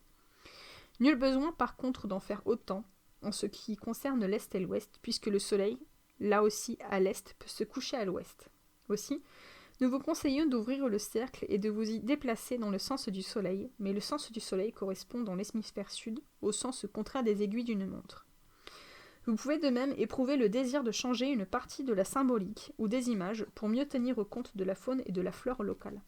Nul besoin par contre d'en faire autant en ce qui concerne l'Est et l'Ouest, puisque le soleil, là aussi à l'Est, peut se coucher à l'Ouest. Aussi, nous vous conseillons d'ouvrir le cercle et de vous y déplacer dans le sens du soleil, mais le sens du soleil correspond dans l'hémisphère sud au sens contraire des aiguilles d'une montre. Vous pouvez de même éprouver le désir de changer une partie de la symbolique ou des images pour mieux tenir compte de la faune et de la flore locale.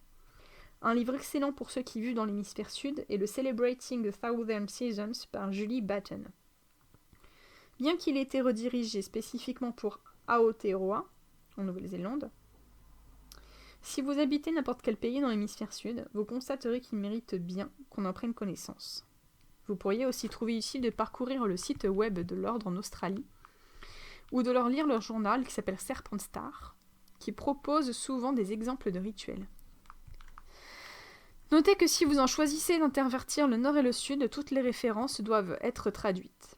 Un livre excellent pour ceux qui vivent dans l'hémisphère sud est le Celebrating the Southern Seasons par Julie Batten. Bien qu'il ait été redirigé spécifiquement pour Aotearoa, en Nouvelle-Zélande, si vous habitez n'importe quel pays dans l'hémisphère sud, vous constaterez qu'il mérite bien qu'on en prenne connaissance. Vous pourriez aussi trouver utile de parcourir le site web de l'ordre en Australie, ou de leur lire leur journal qui s'appelle Serpent Star, qui propose souvent des exemples de rituels. Notez que si vous en choisissez d'intervertir le nord et le sud, toutes les références doivent être traduites.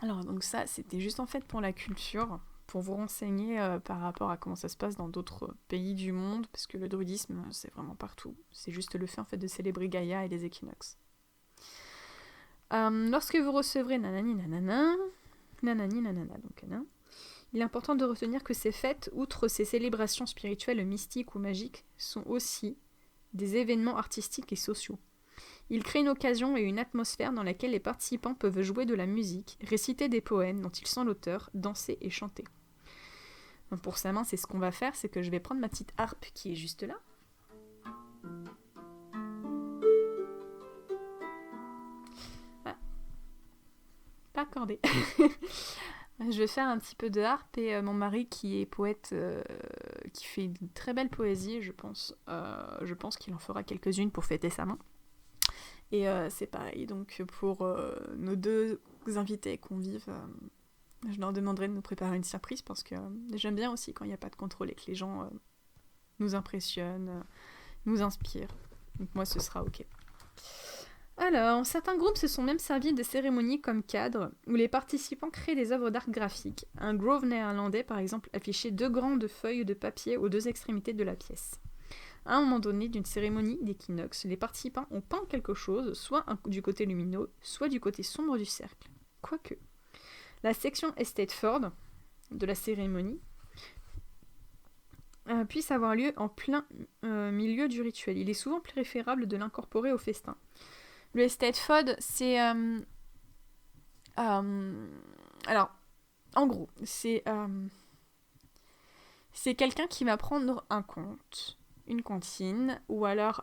Alors donc ça, c'était juste en fait pour la culture, pour vous renseigner par rapport à comment ça se passe dans d'autres pays du monde, parce que le druidisme, c'est vraiment partout. C'est juste le fait en fait de célébrer Gaïa et les équinoxes. Lorsque vous recevrez nanani nanana, donc il est important de retenir que ces fêtes, outre ces célébrations spirituelles, mystiques ou magiques, sont aussi des événements artistiques et sociaux. Ils créent une occasion et une atmosphère dans laquelle les participants peuvent jouer de la musique, réciter des poèmes dont ils sont l'auteur, danser et chanter. Donc pour sa main, c'est ce qu'on va faire, c'est que je vais prendre ma petite harpe qui est juste là. Ah. Pas accordé. Je vais faire un petit peu de harpe et mon mari qui est poète, qui fait une très belle poésie, je pense qu'il en fera quelques-unes pour fêter sa main. Et c'est pareil, donc pour nos deux invités et convives, je leur demanderai de nous préparer une surprise parce que j'aime bien aussi quand il n'y a pas de contrôle et que les gens nous impressionnent, nous inspirent. Donc moi ce sera ok. Alors, certains groupes se sont même servis de cérémonies comme cadre, où les participants créent des œuvres d'art graphique. Un grove néerlandais, par exemple, affichait 2 grandes feuilles de papier aux 2 extrémités de la pièce. À un moment donné d'une cérémonie d'équinoxe, les participants ont peint quelque chose, soit du côté lumineux, soit du côté sombre du cercle. Quoique. La section Estate-Ford de la cérémonie puisse avoir lieu en plein milieu du rituel. Il est souvent préférable de l'incorporer au festin. Le Estate-Ford, c'est... alors, en gros, c'est quelqu'un qui va prendre un conte, une comptine, ou alors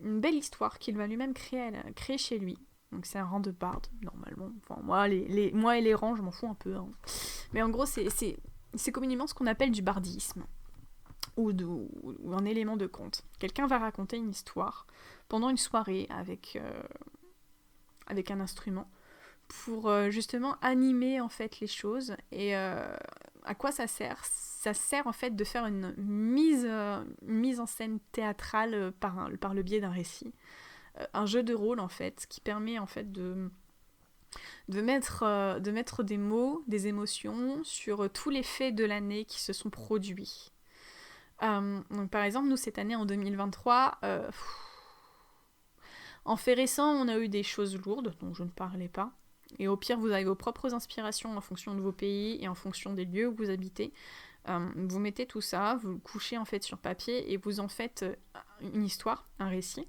une belle histoire qu'il va lui-même créer chez lui. Donc c'est un rang de barde, normalement. Enfin, moi et les rangs, je m'en fous un peu. Hein. Mais en gros, c'est communément ce qu'on appelle du bardisme. Ou un élément de conte. Quelqu'un va raconter une histoire pendant une soirée avec un instrument pour justement animer en fait les choses. Et à quoi ça sert ? Ça sert en fait de faire une mise en scène théâtrale par le biais d'un récit. Un jeu de rôle en fait qui permet en fait de mettre des mots, des émotions sur tous les faits de l'année qui se sont produits. Donc par exemple, nous cette année en 2023, en fait récent, on a eu des choses lourdes dont je ne parlais pas. Et au pire, vous avez vos propres inspirations en fonction de vos pays et en fonction des lieux où vous habitez. Vous mettez tout ça, vous le couchez en fait sur papier et vous en faites une histoire, un récit.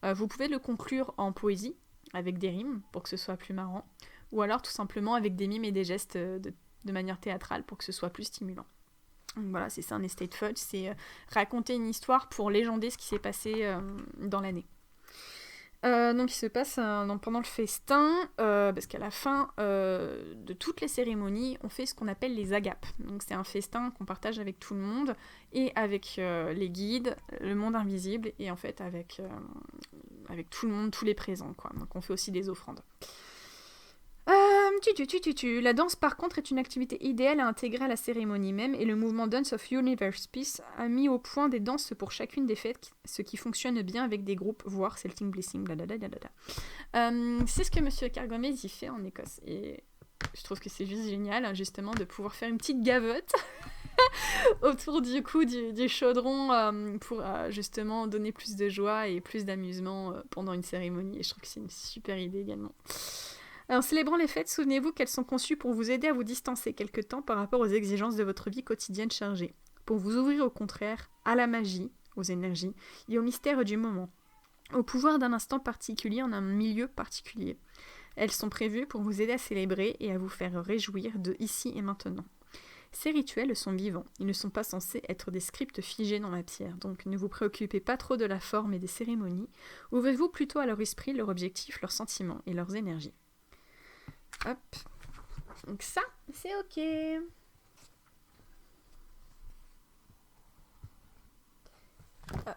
Vous pouvez le conclure en poésie, avec des rimes, pour que ce soit plus marrant, ou alors tout simplement avec des mimes et des gestes de manière théâtrale, pour que ce soit plus stimulant. Donc voilà, c'est ça un estate fudge, c'est raconter une histoire pour légender ce qui s'est passé dans l'année. Donc il se passe pendant le festin, parce qu'à la fin de toutes les cérémonies, on fait ce qu'on appelle les agapes. Donc c'est un festin qu'on partage avec tout le monde, et avec les guides, le monde invisible, et en fait avec tout le monde, tous les présents, quoi. Donc on fait aussi des offrandes. La danse par contre est une activité idéale à intégrer à la cérémonie même, et le mouvement Dance of Universe Peace a mis au point des danses pour chacune des fêtes, ce qui fonctionne bien avec des groupes, voire Celtic Blessing, blablabla. C'est ce que Monsieur Cargomez y fait en Écosse, et je trouve que c'est juste génial, justement, de pouvoir faire une petite gavotte autour du coup du chaudron pour justement donner plus de joie et plus d'amusement pendant une cérémonie, et je trouve que c'est une super idée également. En célébrant les fêtes, souvenez-vous qu'elles sont conçues pour vous aider à vous distancer quelque temps par rapport aux exigences de votre vie quotidienne chargée, pour vous ouvrir au contraire à la magie, aux énergies et au mystère du moment, au pouvoir d'un instant particulier en un milieu particulier. Elles sont prévues pour vous aider à célébrer et à vous faire réjouir de ici et maintenant. Ces rituels sont vivants, ils ne sont pas censés être des scripts figés dans la pierre, donc ne vous préoccupez pas trop de la forme et des cérémonies, ouvrez-vous plutôt à leur esprit, leurs objectifs, leurs sentiments et leurs énergies. Hop. Donc ça, c'est ok. Hop.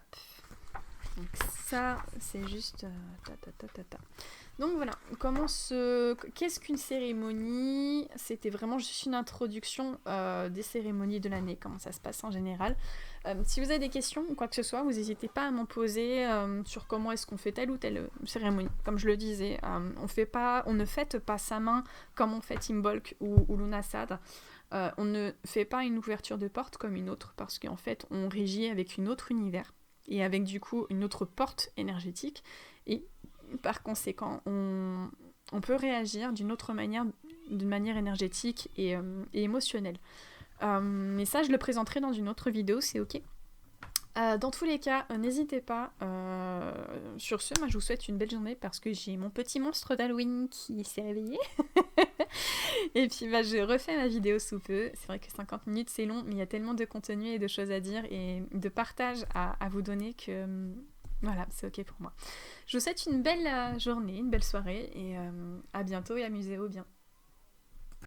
Donc ça, c'est juste... Donc voilà, qu'est-ce qu'une cérémonie ? C'était vraiment juste une introduction des cérémonies de l'année, comment ça se passe en général. Si vous avez des questions ou quoi que ce soit, vous n'hésitez pas à m'en poser sur comment est-ce qu'on fait telle ou telle cérémonie. Comme je le disais, on ne fête pas sa main comme on fait Imbolc ou Lughnasadh. On ne fait pas une ouverture de porte comme une autre, parce qu'en fait, on régit avec une autre univers, et avec du coup une autre porte énergétique, et par conséquent, on peut réagir d'une manière énergétique et émotionnelle. Mais ça, je le présenterai dans une autre vidéo, c'est ok. Dans tous les cas, n'hésitez pas. Sur ce, moi je vous souhaite une belle journée parce que j'ai mon petit monstre d'Halloween qui s'est réveillé. Et puis je refais ma vidéo sous peu. C'est vrai que 50 minutes c'est long, mais il y a tellement de contenu et de choses à dire et de partage à vous donner que voilà, c'est ok pour moi. Je vous souhaite une belle journée, une belle soirée et à bientôt et amusez-vous bien.